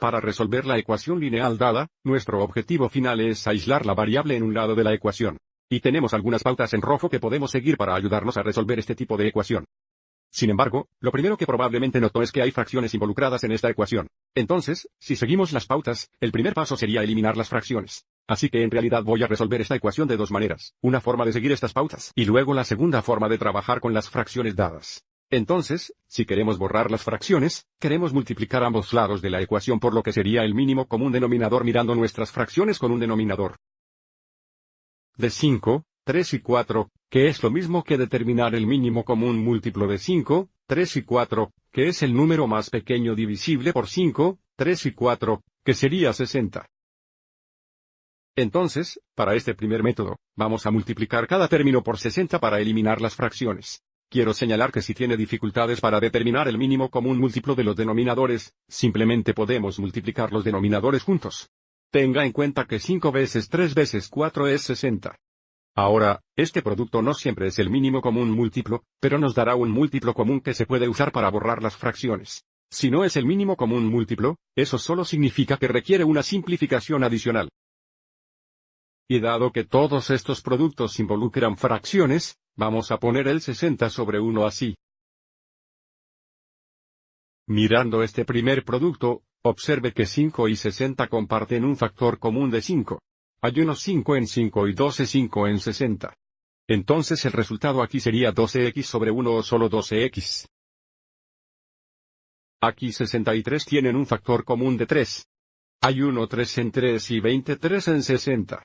Para resolver la ecuación lineal dada, nuestro objetivo final es aislar la variable en un lado de la ecuación. Y tenemos algunas pautas en rojo que podemos seguir para ayudarnos a resolver este tipo de ecuación. Sin embargo, lo primero que probablemente notó es que hay fracciones involucradas en esta ecuación. Entonces, si seguimos las pautas, el primer paso sería eliminar las fracciones. Así que en realidad voy a resolver esta ecuación de dos maneras. Una forma de seguir estas pautas, y luego la segunda forma de trabajar con las fracciones dadas. Entonces, si queremos borrar las fracciones, queremos multiplicar ambos lados de la ecuación por lo que sería el mínimo común denominador mirando nuestras fracciones con un denominador de 5, 3 y 4, que es lo mismo que determinar el mínimo común múltiplo de 5, 3 y 4, que es el número más pequeño divisible por 5, 3 y 4, que sería 60. Entonces, para este primer método, vamos a multiplicar cada término por 60 para eliminar las fracciones. Quiero señalar que si tiene dificultades para determinar el mínimo común múltiplo de los denominadores, simplemente podemos multiplicar los denominadores juntos. Tenga en cuenta que 5 veces 3 veces 4 es 60. Ahora, este producto no siempre es el mínimo común múltiplo, pero nos dará un múltiplo común que se puede usar para borrar las fracciones. Si no es el mínimo común múltiplo, eso solo significa que requiere una simplificación adicional. Y dado que todos estos productos involucran fracciones, vamos a poner el 60 sobre 1 así. Mirando este primer producto, observe que 5 y 60 comparten un factor común de 5. Hay unos 5 en 5 y 12 en 60. Entonces el resultado aquí sería 12x sobre 1 o solo 12x. Aquí 63 tienen un factor común de 3. Hay 1 3 en 3 y 23 en 60.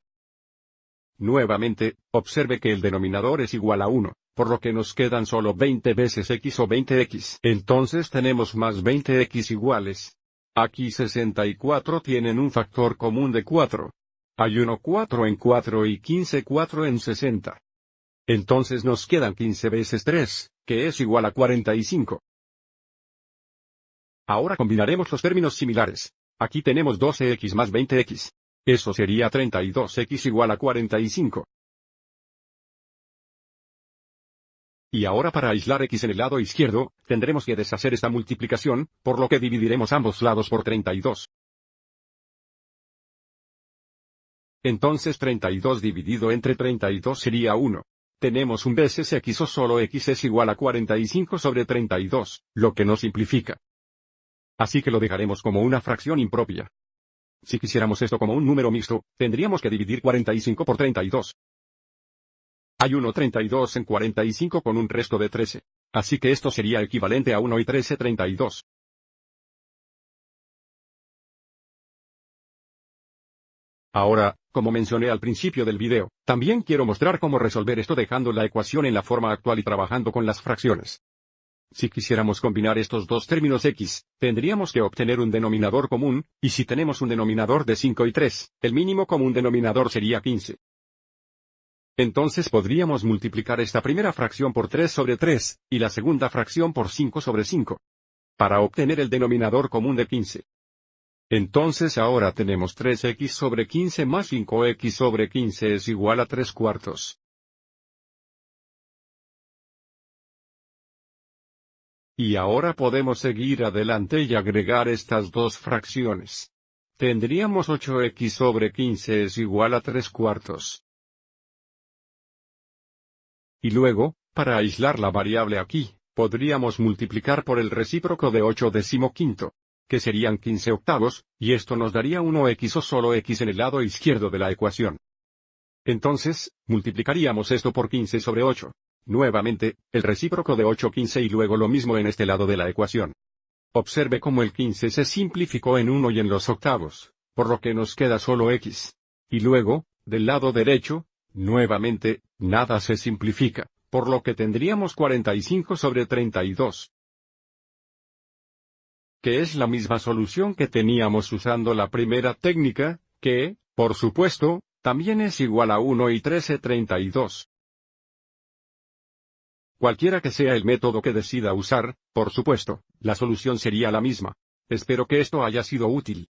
Nuevamente, observe que el denominador es igual a 1, por lo que nos quedan solo 20 veces x o 20x. Entonces tenemos más 20x iguales. Aquí 64 tienen un factor común de 4. Hay 1 4 en 4 y 15 4 en 60. Entonces nos quedan 15 veces 3, que es igual a 45. Ahora combinaremos los términos similares. Aquí tenemos 12x más 20x. Eso sería 32x igual a 45. Y ahora para aislar x en el lado izquierdo, tendremos que deshacer esta multiplicación, por lo que dividiremos ambos lados por 32. Entonces 32 dividido entre 32 sería 1. Tenemos un veces x o solo x es igual a 45 sobre 32, lo que no simplifica. Así que lo dejaremos como una fracción impropia. Si quisiéramos esto como un número mixto, tendríamos que dividir 45 por 32. Hay 1 32 en 45 con un resto de 13. Así que esto sería equivalente a 1 y 13 32. Ahora, como mencioné al principio del video, también quiero mostrar cómo resolver esto dejando la ecuación en la forma actual y trabajando con las fracciones. Si quisiéramos combinar estos dos términos x, tendríamos que obtener un denominador común, y si tenemos un denominador de 5 y 3, el mínimo común denominador sería 15. Entonces podríamos multiplicar esta primera fracción por 3 sobre 3, y la segunda fracción por 5 sobre 5. Para obtener el denominador común de 15. Entonces ahora tenemos 3x sobre 15 más 5x sobre 15 es igual a 3 cuartos. Y ahora podemos seguir adelante y agregar estas dos fracciones. Tendríamos 8x sobre 15 es igual a 3 cuartos. Y luego, para aislar la variable aquí, podríamos multiplicar por el recíproco de 8/15, que serían 15 octavos, y esto nos daría 1x o solo x en el lado izquierdo de la ecuación. Entonces, multiplicaríamos esto por 15 sobre 8. Nuevamente, el recíproco de 8 15 y luego lo mismo en este lado de la ecuación. Observe cómo el 15 se simplificó en 1 y en los octavos, por lo que nos queda solo x. Y luego, del lado derecho, nuevamente, nada se simplifica, por lo que tendríamos 45 sobre 32. Que es la misma solución que teníamos usando la primera técnica, que, por supuesto, también es igual a 1 y 13 32. Cualquiera que sea el método que decida usar, por supuesto, la solución sería la misma. Espero que esto haya sido útil.